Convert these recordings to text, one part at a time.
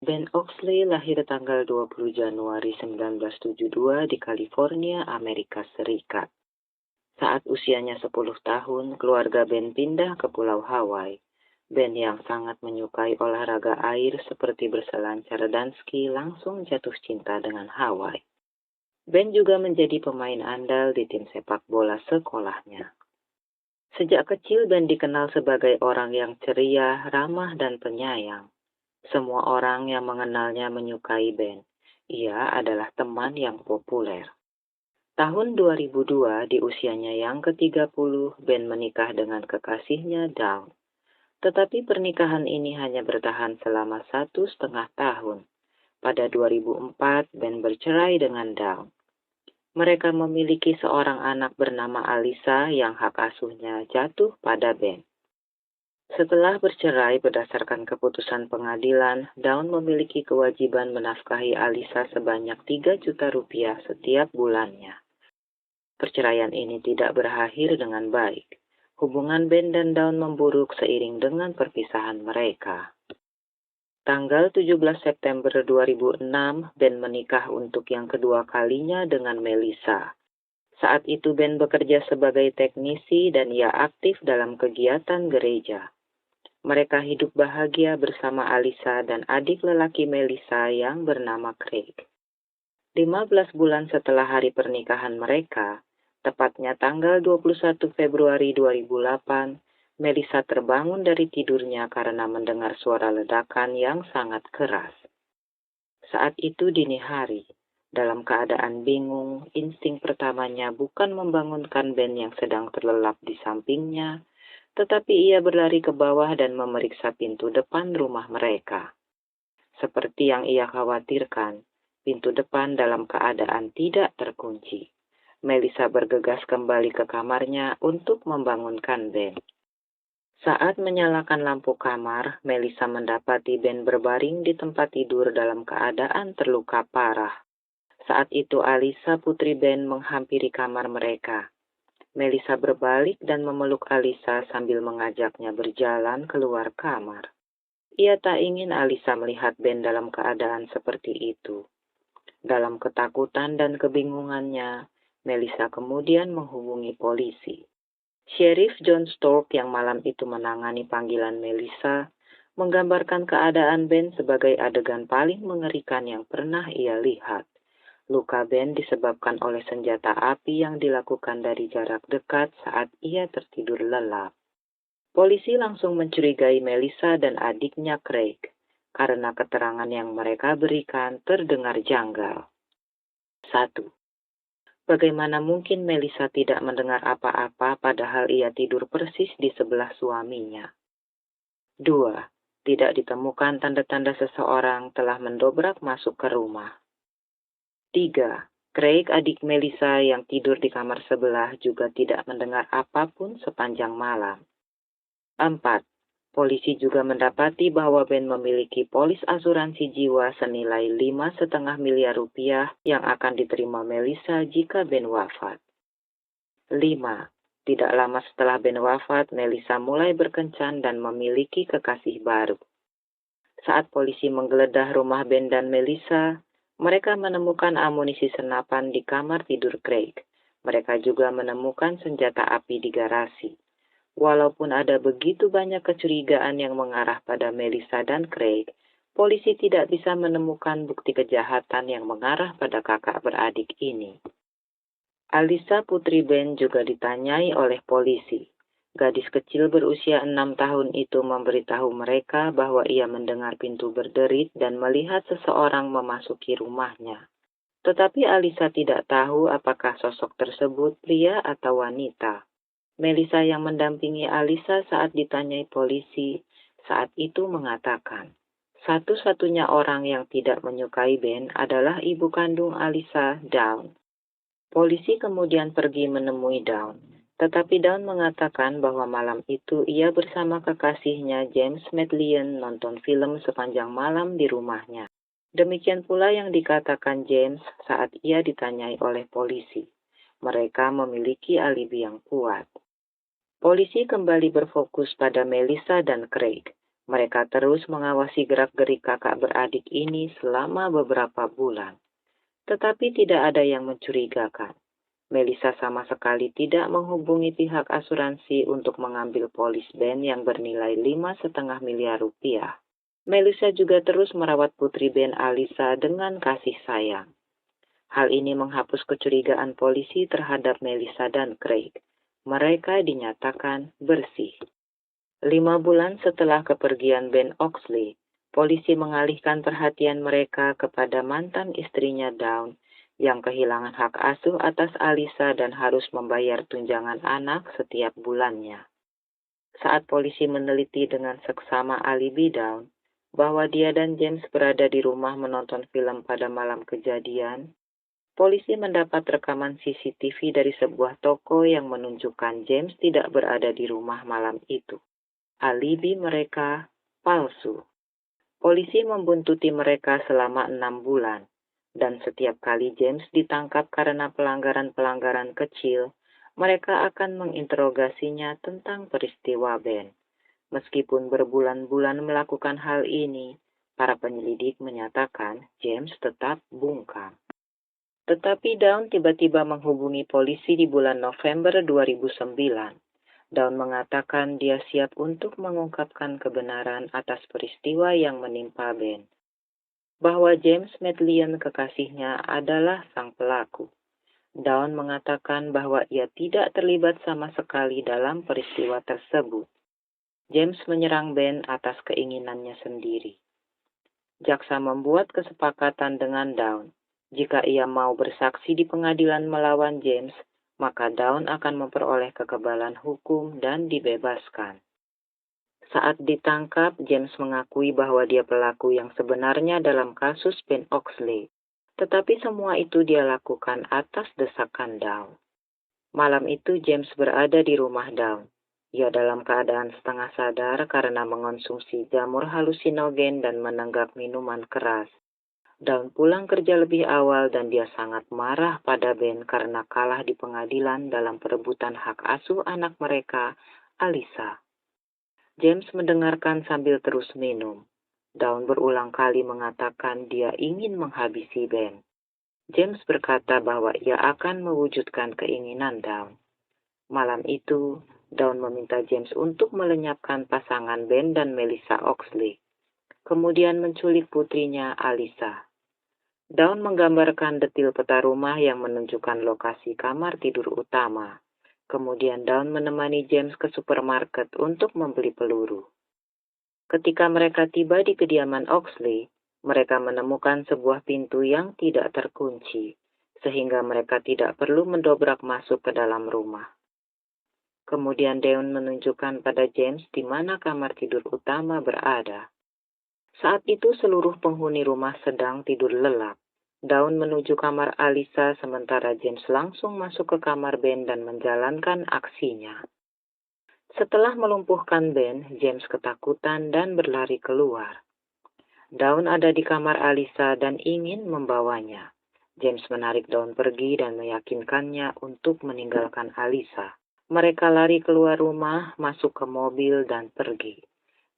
Ben Oxley lahir tanggal 20 Januari 1972 di California, Amerika Serikat. Saat usianya 10 tahun, keluarga Ben pindah ke Pulau Hawaii. Ben yang sangat menyukai olahraga air seperti berselancar dan ski langsung jatuh cinta dengan Hawaii. Ben juga menjadi pemain andal di tim sepak bola sekolahnya. Sejak kecil Ben dikenal sebagai orang yang ceria, ramah, dan penyayang. Semua orang yang mengenalnya menyukai Ben. Ia adalah teman yang populer. Tahun 2002, di usianya yang ke-30, Ben menikah dengan kekasihnya Dawn. Tetapi pernikahan ini hanya bertahan selama 1,5 tahun. Pada 2004, Ben bercerai dengan Dawn. Mereka memiliki seorang anak bernama Alisa yang hak asuhnya jatuh pada Ben. Setelah bercerai berdasarkan keputusan pengadilan, Dawn memiliki kewajiban menafkahi Alisa sebanyak 3 juta rupiah setiap bulannya. Perceraian ini tidak berakhir dengan baik. Hubungan Ben dan Dawn memburuk seiring dengan perpisahan mereka. Tanggal 17 September 2006, Ben menikah untuk yang kedua kalinya dengan Melissa. Saat itu Ben bekerja sebagai teknisi dan ia aktif dalam kegiatan gereja. Mereka hidup bahagia bersama Alisa dan adik lelaki Melissa yang bernama Craig. 15 bulan setelah hari pernikahan mereka, tepatnya tanggal 21 Februari 2008, Melissa terbangun dari tidurnya karena mendengar suara ledakan yang sangat keras. Saat itu dini hari, dalam keadaan bingung, insting pertamanya bukan membangunkan Ben yang sedang terlelap di sampingnya, tetapi ia berlari ke bawah dan memeriksa pintu depan rumah mereka. Seperti yang ia khawatirkan, pintu depan dalam keadaan tidak terkunci. Melissa bergegas kembali ke kamarnya untuk membangunkan Ben. Saat menyalakan lampu kamar, Melissa mendapati Ben berbaring di tempat tidur dalam keadaan terluka parah. Saat itu Alisa, putri Ben, menghampiri kamar mereka. Melissa berbalik dan memeluk Alisa sambil mengajaknya berjalan keluar kamar. Ia tak ingin Alisa melihat Ben dalam keadaan seperti itu. Dalam ketakutan dan kebingungannya, Melissa kemudian menghubungi polisi. Sheriff John Stork yang malam itu menangani panggilan Melissa menggambarkan keadaan Ben sebagai adegan paling mengerikan yang pernah ia lihat. Luka Ben disebabkan oleh senjata api yang dilakukan dari jarak dekat saat ia tertidur lelap. Polisi langsung mencurigai Melissa dan adiknya Craig karena keterangan yang mereka berikan terdengar janggal. 1. Bagaimana mungkin Melissa tidak mendengar apa-apa padahal ia tidur persis di sebelah suaminya? 2. Tidak ditemukan tanda-tanda seseorang telah mendobrak masuk ke rumah. 3. Craig, adik Melissa yang tidur di kamar sebelah, juga tidak mendengar apapun sepanjang malam. 4. Polisi juga mendapati bahwa Ben memiliki polis asuransi jiwa senilai 5,5 miliar rupiah yang akan diterima Melissa jika Ben wafat. 5. Tidak lama setelah Ben wafat, Melissa mulai berkencan dan memiliki kekasih baru. Saat polisi menggeledah rumah Ben dan Melissa, mereka menemukan amunisi senapan di kamar tidur Craig. Mereka juga menemukan senjata api di garasi. Walaupun ada begitu banyak kecurigaan yang mengarah pada Melissa dan Craig, polisi tidak bisa menemukan bukti kejahatan yang mengarah pada kakak beradik ini. Alisa, putri Ben, juga ditanyai oleh polisi. Gadis kecil berusia 6 tahun itu memberitahu mereka bahwa ia mendengar pintu berderit dan melihat seseorang memasuki rumahnya. Tetapi Alisa tidak tahu apakah sosok tersebut pria atau wanita. Melissa yang mendampingi Alisa saat ditanyai polisi saat itu mengatakan, satu-satunya orang yang tidak menyukai Ben adalah ibu kandung Alisa, Dawn. Polisi kemudian pergi menemui Dawn, tetapi Dawn mengatakan bahwa malam itu ia bersama kekasihnya James Madeleine nonton film sepanjang malam di rumahnya. Demikian pula yang dikatakan James saat ia ditanyai oleh polisi. Mereka memiliki alibi yang kuat. Polisi kembali berfokus pada Melissa dan Craig. Mereka terus mengawasi gerak-gerik kakak beradik ini selama beberapa bulan. Tetapi tidak ada yang mencurigakan. Melissa sama sekali tidak menghubungi pihak asuransi untuk mengambil polis Ben yang bernilai 5,5 miliar rupiah. Melissa juga terus merawat putri Ben, Alisa, dengan kasih sayang. Hal ini menghapus kecurigaan polisi terhadap Melissa dan Craig. Mereka dinyatakan bersih. 5 bulan setelah kepergian Ben Oxley, polisi mengalihkan perhatian mereka kepada mantan istrinya Dawn yang kehilangan hak asuh atas Alisa dan harus membayar tunjangan anak setiap bulannya. Saat polisi meneliti dengan seksama alibi Dawn bahwa dia dan James berada di rumah menonton film pada malam kejadian, polisi mendapat rekaman CCTV dari sebuah toko yang menunjukkan James tidak berada di rumah malam itu. Alibi mereka palsu. Polisi membuntuti mereka selama 6 bulan, dan setiap kali James ditangkap karena pelanggaran-pelanggaran kecil, mereka akan menginterogasinya tentang peristiwa Ben. Meskipun berbulan-bulan melakukan hal ini, para penyelidik menyatakan James tetap bungkam. Tetapi Dawn tiba-tiba menghubungi polisi di bulan November 2009. Dawn mengatakan dia siap untuk mengungkapkan kebenaran atas peristiwa yang menimpa Ben. Bahwa James Madeleine, kekasihnya, adalah sang pelaku. Dawn mengatakan bahwa ia tidak terlibat sama sekali dalam peristiwa tersebut. James menyerang Ben atas keinginannya sendiri. Jaksa membuat kesepakatan dengan Dawn. Jika ia mau bersaksi di pengadilan melawan James, maka Dawn akan memperoleh kekebalan hukum dan dibebaskan. Saat ditangkap, James mengakui bahwa dia pelaku yang sebenarnya dalam kasus Ben Oxley. Tetapi semua itu dia lakukan atas desakan Dawn. Malam itu James berada di rumah Dawn. Ia dalam keadaan setengah sadar karena mengonsumsi jamur halusinogen dan menenggak minuman keras. Dawn pulang kerja lebih awal dan dia sangat marah pada Ben karena kalah di pengadilan dalam perebutan hak asuh anak mereka, Alisa. James mendengarkan sambil terus minum. Dawn berulang kali mengatakan dia ingin menghabisi Ben. James berkata bahwa ia akan mewujudkan keinginan Dawn. Malam itu, Dawn meminta James untuk melenyapkan pasangan Ben dan Melissa Oxley, kemudian menculik putrinya, Alisa. Dawn menggambarkan detil peta rumah yang menunjukkan lokasi kamar tidur utama. Kemudian Dawn menemani James ke supermarket untuk membeli peluru. Ketika mereka tiba di kediaman Oxley, mereka menemukan sebuah pintu yang tidak terkunci, sehingga mereka tidak perlu mendobrak masuk ke dalam rumah. Kemudian Dawn menunjukkan pada James di mana kamar tidur utama berada. Saat itu seluruh penghuni rumah sedang tidur lelap. Dawn menuju kamar Alisa sementara James langsung masuk ke kamar Ben dan menjalankan aksinya. Setelah melumpuhkan Ben, James ketakutan dan berlari keluar. Dawn ada di kamar Alisa dan ingin membawanya. James menarik Dawn pergi dan meyakinkannya untuk meninggalkan Alisa. Mereka lari keluar rumah, masuk ke mobil dan pergi.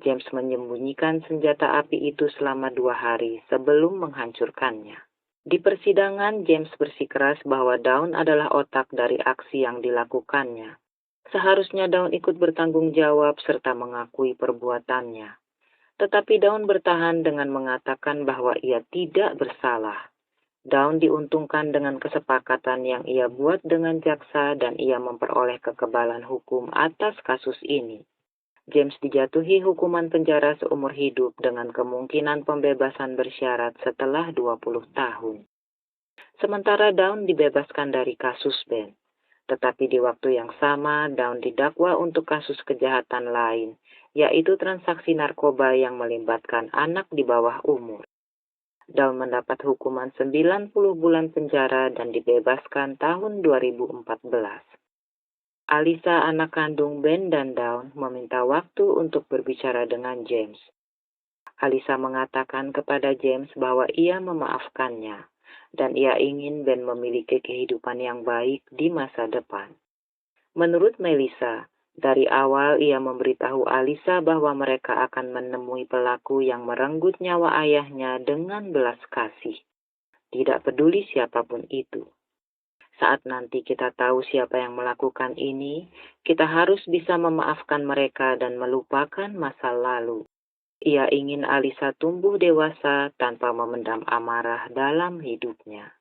James menyembunyikan senjata api itu selama 2 hari sebelum menghancurkannya. Di persidangan, James bersikeras bahwa Dawn adalah otak dari aksi yang dilakukannya. Seharusnya Dawn ikut bertanggung jawab serta mengakui perbuatannya. Tetapi Dawn bertahan dengan mengatakan bahwa ia tidak bersalah. Dawn diuntungkan dengan kesepakatan yang ia buat dengan jaksa dan ia memperoleh kekebalan hukum atas kasus ini. James dijatuhi hukuman penjara seumur hidup dengan kemungkinan pembebasan bersyarat setelah 20 tahun. Sementara Dawn dibebaskan dari kasus Ben. Tetapi di waktu yang sama, Dawn didakwa untuk kasus kejahatan lain, yaitu transaksi narkoba yang melibatkan anak di bawah umur. Dawn mendapat hukuman 90 bulan penjara dan dibebaskan tahun 2014. Alisa, anak kandung Ben dan Dawn, meminta waktu untuk berbicara dengan James. Alisa mengatakan kepada James bahwa ia memaafkannya, dan ia ingin Ben memiliki kehidupan yang baik di masa depan. Menurut Melissa, Dari awal ia memberitahu Alisa bahwa mereka akan menemui pelaku yang merenggut nyawa ayahnya dengan belas kasih. Tidak peduli siapapun itu. Saat nanti kita tahu siapa yang melakukan ini, kita harus bisa memaafkan mereka dan melupakan masa lalu. Ia ingin Alisa tumbuh dewasa tanpa memendam amarah dalam hidupnya.